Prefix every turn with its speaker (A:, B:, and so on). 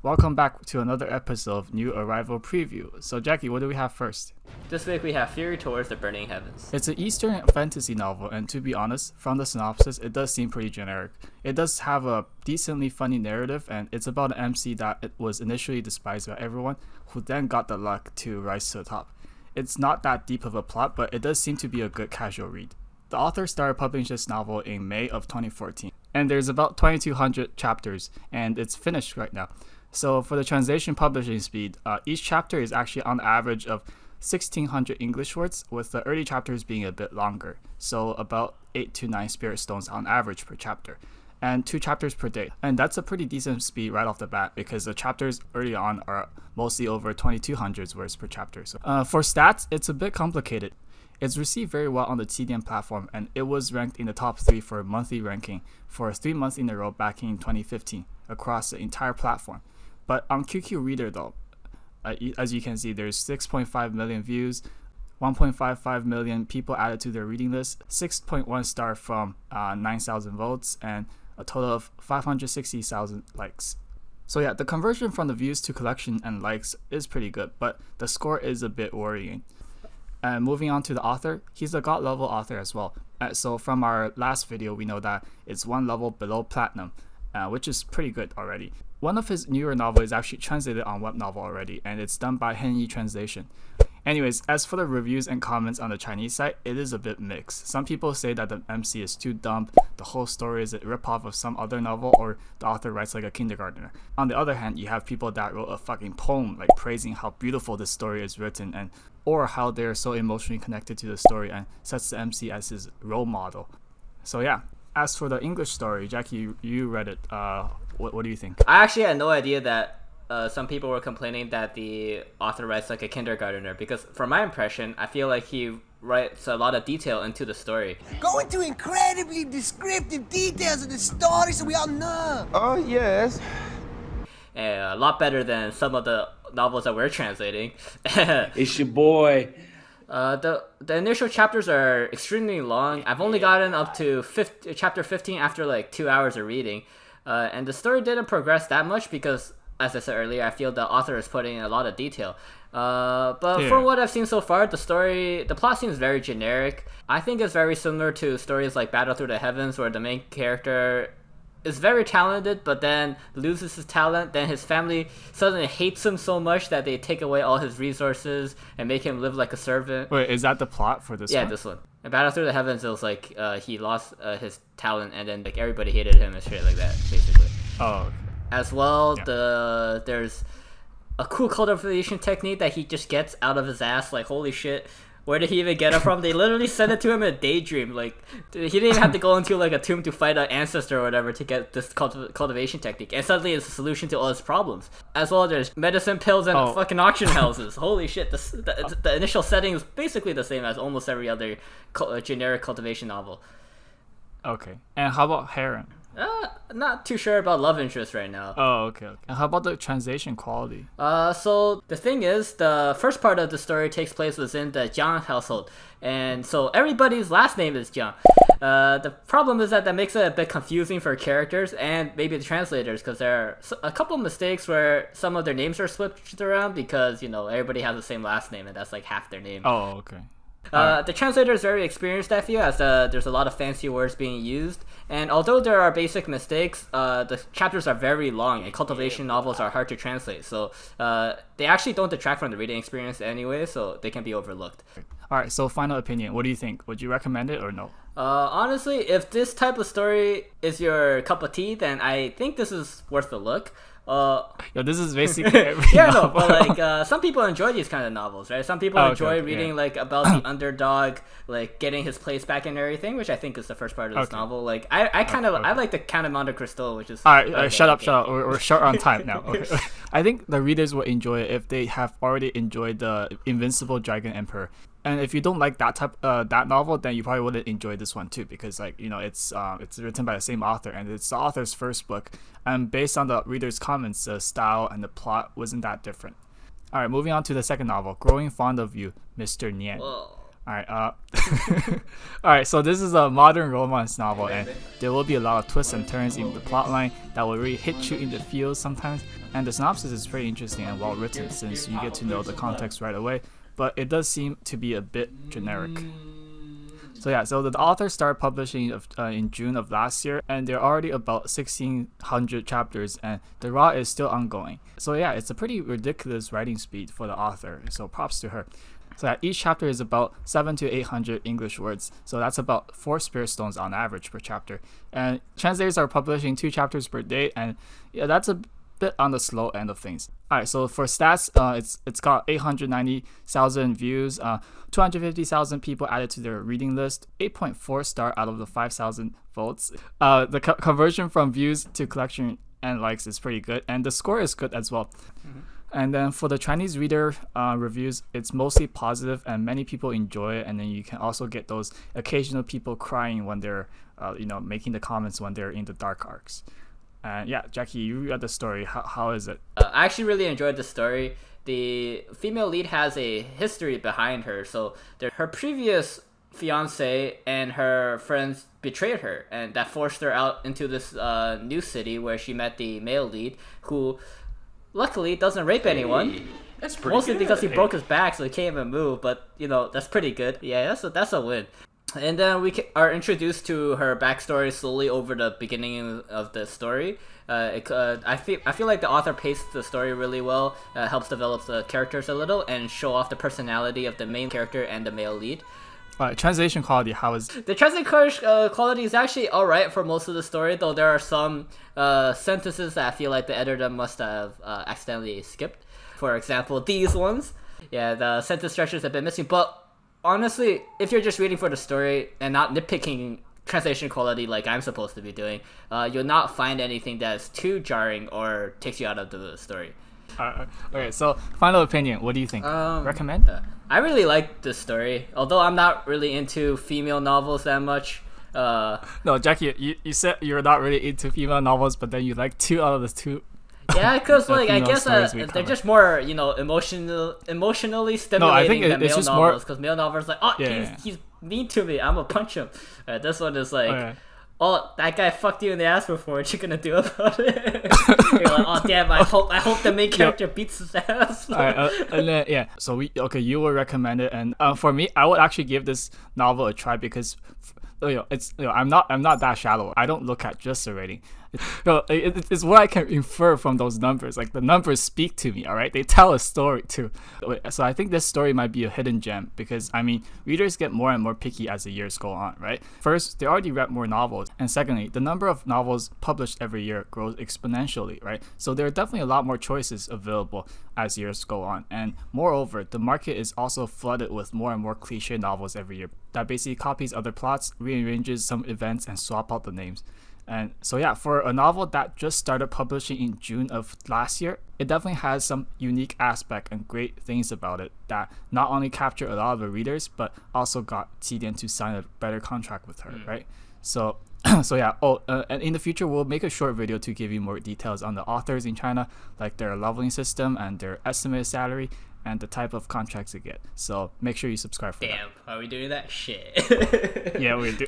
A: Welcome back to another episode of New Arrival Preview. So Jackie, what do we have first?
B: This week we have Fury Towards the Burning Heavens.
A: It's an Eastern fantasy novel, and to be honest, from the synopsis, it does seem pretty generic. It does have a decently funny narrative, and it's about an MC that it was initially despised by everyone, who then got the luck to rise to the top. It's not that deep of a plot, but it does seem to be a good casual read. The author started publishing this novel in May of 2014, and there's about 2,200 chapters, and it's finished right now. So for the translation publishing speed, each chapter is actually on average of 1,600 English words, with the early chapters being a bit longer, so about 8 to 9 spirit stones on average per chapter, and 2 chapters per day. And that's a pretty decent speed right off the bat, because the chapters early on are mostly over 2,200 words per chapter. So for stats, it's a bit complicated. It's received very well on the TDM platform, and it was ranked in the top 3 for monthly ranking for 3 months in a row back in 2015 across the entire platform. But on QQ Reader though, as you can see, there's 6.5 million views, 1.55 million people added to their reading list, 6.1 star from 9,000 votes, and a total of 560,000 likes. So yeah, the conversion from the views to collection and likes is pretty good, but the score is a bit worrying. And moving on to the author, he's a god level author as well. So from our last video, we know that it's 1 level below platinum, which is pretty good already. One of his newer novels is actually translated on Webnovel already, and it's done by Henyi Translation. Anyways, as for the reviews and comments on the Chinese site, it is a bit mixed. Some people say that the MC is too dumb, the whole story is a ripoff of some other novel, or the author writes like a kindergartner. On the other hand, you have people that wrote a fucking poem like praising how beautiful this story is written, and or how they're so emotionally connected to the story and sets the MC as his role model. So yeah, as for the English story, Jackie, you read it. What do you think?
B: I actually had no idea that some people were complaining that the author writes like a kindergartner, because from my impression, I feel like he writes a lot of detail into the story.
C: Go into incredibly descriptive details of the story so we all know.
D: Oh, yes.
B: A lot better than some of the novels that we're translating.
D: It's your boy.
B: The initial chapters are extremely long. I've only gotten up to chapter 15 after like 2 hours of reading. And the story didn't progress that much because, as I said earlier, I feel the author is putting in a lot of detail. But from what I've seen so far, the plot seems very generic. I think it's very similar to stories like Battle Through the Heavens, where the main character is very talented, but then loses his talent. Then his family suddenly hates him so much that they take away all his resources and make him live like a servant.
A: Wait, is that the plot for this one?
B: Yeah, this one. In Battle Through the Heavens, it was like he lost his talent, and then like everybody hated him and shit like that, basically.
A: Oh, okay.
B: As well, there's a cool cultivation technique that he just gets out of his ass. Like, holy shit, where did he even get it from? They literally sent it to him in a daydream. Like, he didn't even have to go into like a tomb to fight an ancestor or whatever to get this cultivation technique, and suddenly it's a solution to all his problems. As well, there's medicine pills and fucking auction houses. Holy shit, the initial setting is basically the same as almost every other generic cultivation novel.
A: Okay, and how about Heron?
B: Not too sure about love interest right now.
A: Oh, okay. And how about the translation quality?
B: So the thing is, the first part of the story takes place within the Jiang household, and so everybody's last name is Jiang. The problem is that makes it a bit confusing for characters and maybe the translators, because there are a couple mistakes where some of their names are switched around because, you know, everybody has the same last name and that's like half their name.
A: Oh, okay.
B: The translator is very experienced, I feel, as there's a lot of fancy words being used. And although there are basic mistakes, the chapters are very long, and cultivation novels are hard to translate. So they actually don't detract from the reading experience anyway, so they can be overlooked.
A: Alright, so final opinion. What do you think? Would you recommend it or no?
B: Honestly, if this type of story is your cup of tea, then I think this is worth a look.
A: This is basically every
B: no, but like some people enjoy these kind of novels, right? Some people enjoy reading like about the underdog, like getting his place back and everything, which I think is the first part of this novel. Like I like the Count of Monte Cristo, which is
A: alright. Shut up. We're short on time now. Okay. I think the readers will enjoy it if they have already enjoyed the Invincible Dragon Emperor. And if you don't like that novel, then you probably wouldn't enjoy this one too, because like, you know, it's written by the same author, and it's the author's first book. And based on the readers' comments, the style and the plot wasn't that different. All right, moving on to the second novel, Growing Fond of You, Mr. Nian.
B: Whoa.
A: All right. All right. So this is a modern romance novel, and there will be a lot of twists and turns in the plotline that will really hit you in the feels sometimes. And the synopsis is pretty interesting and well written since you get to know the context right away. But it does seem to be a bit generic. So yeah, so the author started publishing in June of last year, and there are already about 1,600 chapters, and the raw is still ongoing. So yeah, it's a pretty ridiculous writing speed for the author. So props to her. So yeah, each chapter is about 700 to 800 English words. So that's about 4 spirit stones on average per chapter. And translators are publishing 2 chapters per day, and yeah, that's a bit on the slow end of things. All right, so for stats, it's got 890,000 views, 250,000 people added to their reading list, 8.4 star out of the 5,000 votes. The conversion from views to collection and likes is pretty good, and the score is good as well. And then for the Chinese reader reviews, it's mostly positive and many people enjoy it. And then you can also get those occasional people crying when they're, making the comments when they're in the dark arcs. And yeah, Jackie, you read the story. How is it?
B: I actually really enjoyed the story. The female lead has a history behind her. So her previous fiance and her friends betrayed her, and that forced her out into this new city where she met the male lead, who luckily doesn't rape anyone.
D: That's pretty
B: Mostly
D: good.
B: because he broke his back, so he can't even move. But that's pretty good. Yeah, that's a win. And then we are introduced to her backstory slowly over the beginning of the story. I feel like the author paced the story really well. Helps develop the characters a little and show off the personality of the main character and the male lead.
A: Translation quality, how is
B: the translation quality is actually alright for most of the story, though there are some sentences that I feel like the editor must have accidentally skipped. For example, these ones. Yeah, the sentence structures have been missing, but honestly, if you're just reading for the story and not nitpicking translation quality like I'm supposed to be doing, you'll not find anything that's too jarring or takes you out of the story.
A: Okay, so final opinion, what do you think? Recommend?
B: I really like this story, although I'm not really into female novels that much.
A: No, Jackie, you said you're not really into female novels, but then you like 2 out of the 2.
B: Yeah, because like I guess
A: they're
B: just more emotionally stimulating than male novels. Because male novels like he's mean to me, I'm gonna punch him. This one is like, oh, that guy fucked you in the ass before. What you gonna do about it? You're like, oh damn, I hope the main character beats his ass.
A: And then so you will recommend it, and for me, I would actually give this novel a try because I'm not that shallow. I don't look at just the rating. It's what I can infer from those numbers. Like the numbers speak to me, all right? They tell a story too. So I think this story might be a hidden gem because readers get more and more picky as the years go on, right? First, they already read more novels, and secondly, the number of novels published every year grows exponentially, right? So there are definitely a lot more choices available as years go on, and moreover, the market is also flooded with more and more cliche novels every year that basically copies other plots, rearranges some events, and swap out the names. And so yeah, for a novel that just started publishing in June of last year, it definitely has some unique aspect and great things about it that not only capture a lot of the readers, but also got Qidian to sign a better contract with her, right? So yeah, and in the future, we'll make a short video to give you more details on the authors in China, like their leveling system and their estimated salary and the type of contracts they get. So make sure you subscribe for that.
B: Damn, are we doing that? Shit.
A: Yeah, we do.